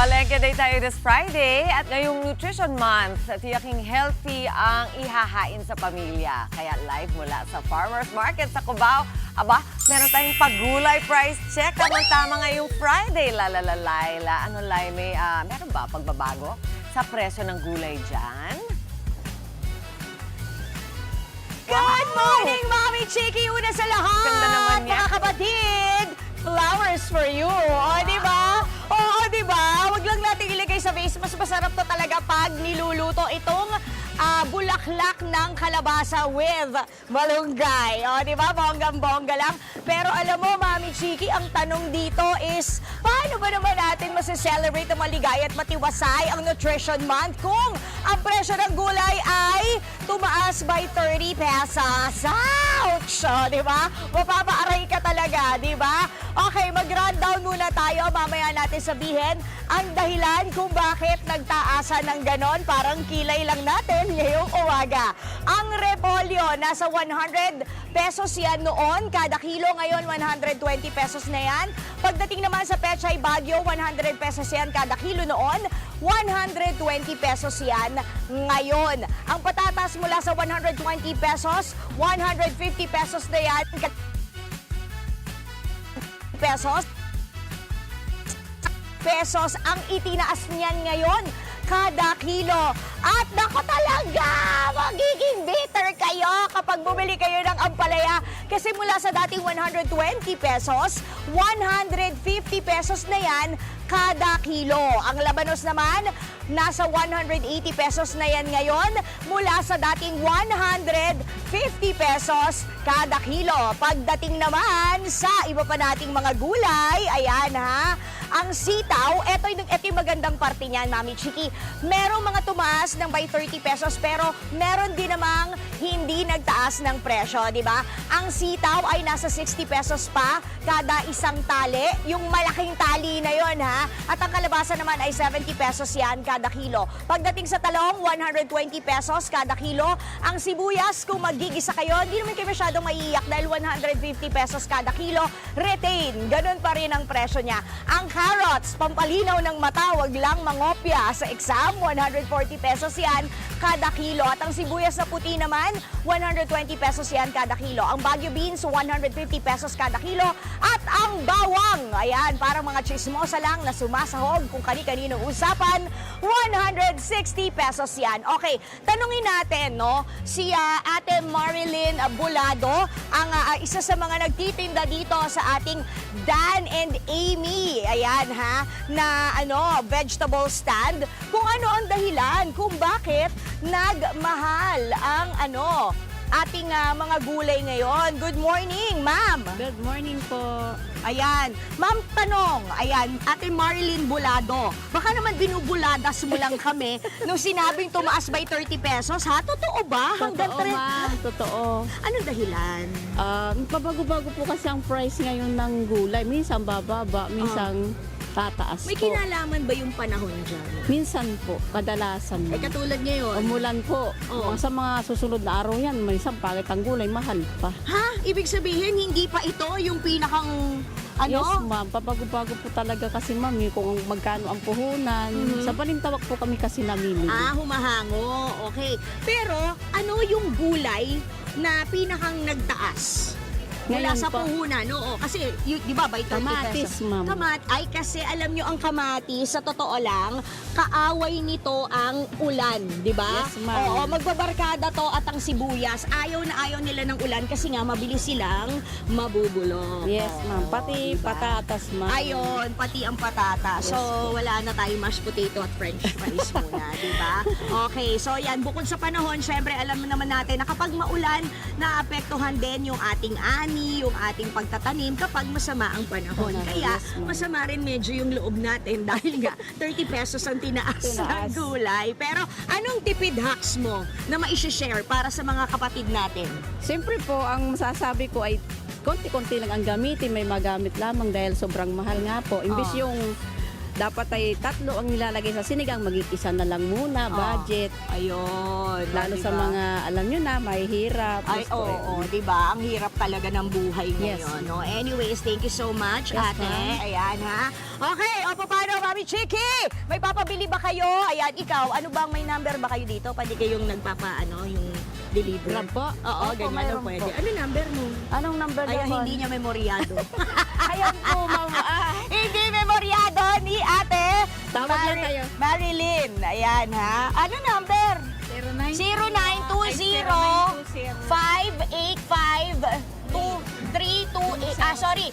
Palengke day tayo this Friday at ngayong Nutrition Month, tiyaking healthy ang ihahain sa pamilya. Kaya live mula sa Farmers Market sa Cubao, aba, meron tayong pagulay price check. Tama-tama ngayong Friday, Layla. Ano, Lay, meron ba pagbabago sa presyo ng gulay dyan? Good morning, Mommy Chiki! Una sa lahat! Ganda naman niya. Mga kapatid, flowers for you. O, di ba? Oo, di ba? Huwag lang natin ilagay sa vase. Mas masarap to talaga pag niluluto itong bulaklak ng kalabasa with malunggay. O, di ba? Bonggang-bongga lang. Pero alam mo, Mami Chiki, ang tanong dito is, paano ba naman natin masaselebrate ang maligaya at matiwasay ang Nutrition Month kung ang presyo ng gulay ay tumaas by 30 pesos? Ouch! O, di ba? Mapapaaray ka talaga, di ba? Okay, mag-rundown muna tayo. Mamaya natin sabihin ang dahilan kung bakit nagtaasan ng ganon. Parang kilay lang natin ngayong umaga. Ang repolyo, nasa 100 pesos yan noon. Kada kilo ngayon, 120 pesos na yan. Pagdating naman sa Pechay Baguio, 100 pesos yan kada kilo noon. 120 pesos yan ngayon. Ang patatas mula sa 120 pesos, 150 pesos na yan. Pesos ang itinaas niyan ngayon kada kilo. At nako talaga, magiging bitter kayo kapag bumili kayo ng ampalaya kasi mula sa dating 120 pesos, 150 pesos na yan kada kilo. Ang labanos naman, nasa 180 pesos na yan ngayon mula sa dating 150 pesos kada kilo. Pagdating naman sa iba pa nating mga gulay, ayan ha, ang sitaw, ito yung magandang parte niyan, Mami Chiki. Merong mga tumaas ng by 30 pesos pero meron din namang hindi nagtaas ng presyo, di ba? Ang sitaw ay nasa 60 pesos pa kada isang tali. Yung malaking tali na yon ha. At ang kalabasa naman ay 70 pesos yan kada kilo. Pagdating sa talong, 120 pesos kada kilo. Ang sibuyas, kung magigisa kayo, hindi naman kayo masyadong maiiyak dahil 150 pesos kada kilo. Retain, ganun pa rin ang presyo niya. Ang carrots, pampalinaw ng mata, wag lang mangopya sa exam, 140 pesos yan kada kilo. At ang sibuyas na puti naman, 120 pesos yan kada kilo. Ang Baguio beans, 150 pesos kada kilo. At ang bawang, ayan, parang mga chismosa lang na sumasahog kung kani-kaninong usapan, 160 pesos yan. Okay, tanungin natin, no, si Ate Marilyn Bulado, ang isa sa mga nagtitinda dito sa ating Dan and Amy, ayan ha, na vegetable stand, kung ano ang dahilan, kung bakit nagmahal ang ating mga gulay ngayon. Good morning, ma'am. Good morning po. Ayan. Ma'am, tanong. Ayan, Ate Marilyn Bulado. Baka naman binubuladas mo lang kami nung sinabing tumaas by 30 pesos, ha? Totoo ba? Totoo, ma'am. Totoo. Anong dahilan? Pabago-bago po kasi ang price ngayon ng gulay. Minsan bababa, minsan tataas May po. kinalaman ba yung panahon dyan? Minsan po, kadalasan. Ay, katulad ngayon. Umulan po. Oo. Sa mga susunod na araw yan, minsan pangit ang gulay, mahal pa. Ha? Ibig sabihin, hindi pa ito yung pinakang Yes, ma'am. Pabago-bago po talaga kasi, ma'am, kung magkano ang puhunan. Sa Balintawak po kami kasi namili. Humahango. Okay. Pero, ano yung gulay na pinakang nagtaas? Mula Ngayon sa po. puhunan, oo. Kasi, di ba, by 30 Kamatis, pesos. ma'am. Ay, kasi alam nyo, ang kamatis, sa totoo lang, kaaway nito ang ulan, di ba? Yes, ma'am. Oo, magbabarkada to at ang sibuyas. Ayaw na ayaw nila ng ulan kasi nga mabilis silang mabubulok. Yes, ma'am. Pati diba? patatas, ma'am. Ayun, pati ang patata. So, wala na tayong mashed potato at french fries muna, di ba? Okay, so yan, bukod sa panahon, syempre, alam naman natin na kapag maulan, naapektuhan din yung ating ani, yung ating pagtatanim kapag masama ang panahon. Kaya, Yes, ma'am. masama rin medyo yung loob natin dahil nga 30 pesos ang tinaas ng gulay. Pero, anong tipid hacks mo na ma-share para sa mga kapatid natin? Siyempre po, ang masasabi ko ay konti-konti lang ang gamitin. May magamit lamang dahil sobrang mahal nga po. Imbis yung dapat ay 3 ang nilalagay sa sinigang, maging isa na lang muna, budget. Ayun. Lalo sa mga, alam nyo na, mahihirap. Ay, Gusto oo, di ba? Ang hirap talaga ng buhay Yes. ngayon. No? Anyways, thank you so much, Yes, ate. ma'am. Ayan, ha? Okay, o paano, Mami Chiki? May papabili ba kayo? Ayan, ikaw, ano bang may number ba kayo dito? Pwede kayong yung deliver? Grab po? Oo, Opo, ganyan mayroon o pwede. po. Ano number mo? Anong number Ay, naman? hindi niya memoryado. Ayan po, ma'am. Hindi memoryado ni ate Tawag lang kayo. Marilyn. Ayan, ha? Ano number? 0920-585-2328.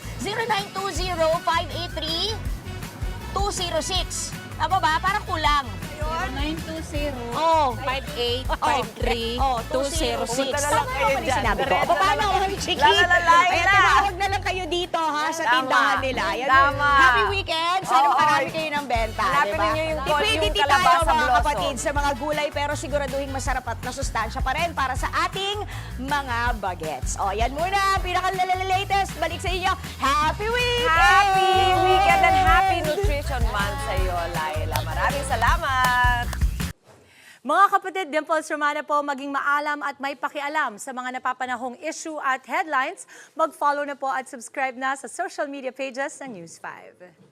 0920-583-206. Tama ba? Parang kulang. 920 Oh. 5853 Oh, 206. Pumunta na lang Tama kayo naman yung dyan. sinabi ko. Diretso O, paano, na lang. Mami Chiki? Lalalay Ayan, na. tumawag na lang kayo dito, ha, sa Tama. tindahan nila. Ayan, Tama. Happy weekend. Sana Oo, makarami oy. kayo ng benta. Hanapin diba? ninyo yung Dipidity tayo, kalabasa mga blossom. kapatid, sa mga gulay, pero siguraduhin masarap at nasustansya pa rin para sa ating mga bagets. O, yan muna. Pinaka-latest. Balik sa inyo. Happy weekend! Happy weekend and happy Nutrition Month sa iyo, Laila. Maraming salamat! Mga kapatid, Dimples Romana po, maging maalam at may pakialam sa mga napapanahong issue at headlines. Mag-follow na po at subscribe na sa social media pages ng News 5.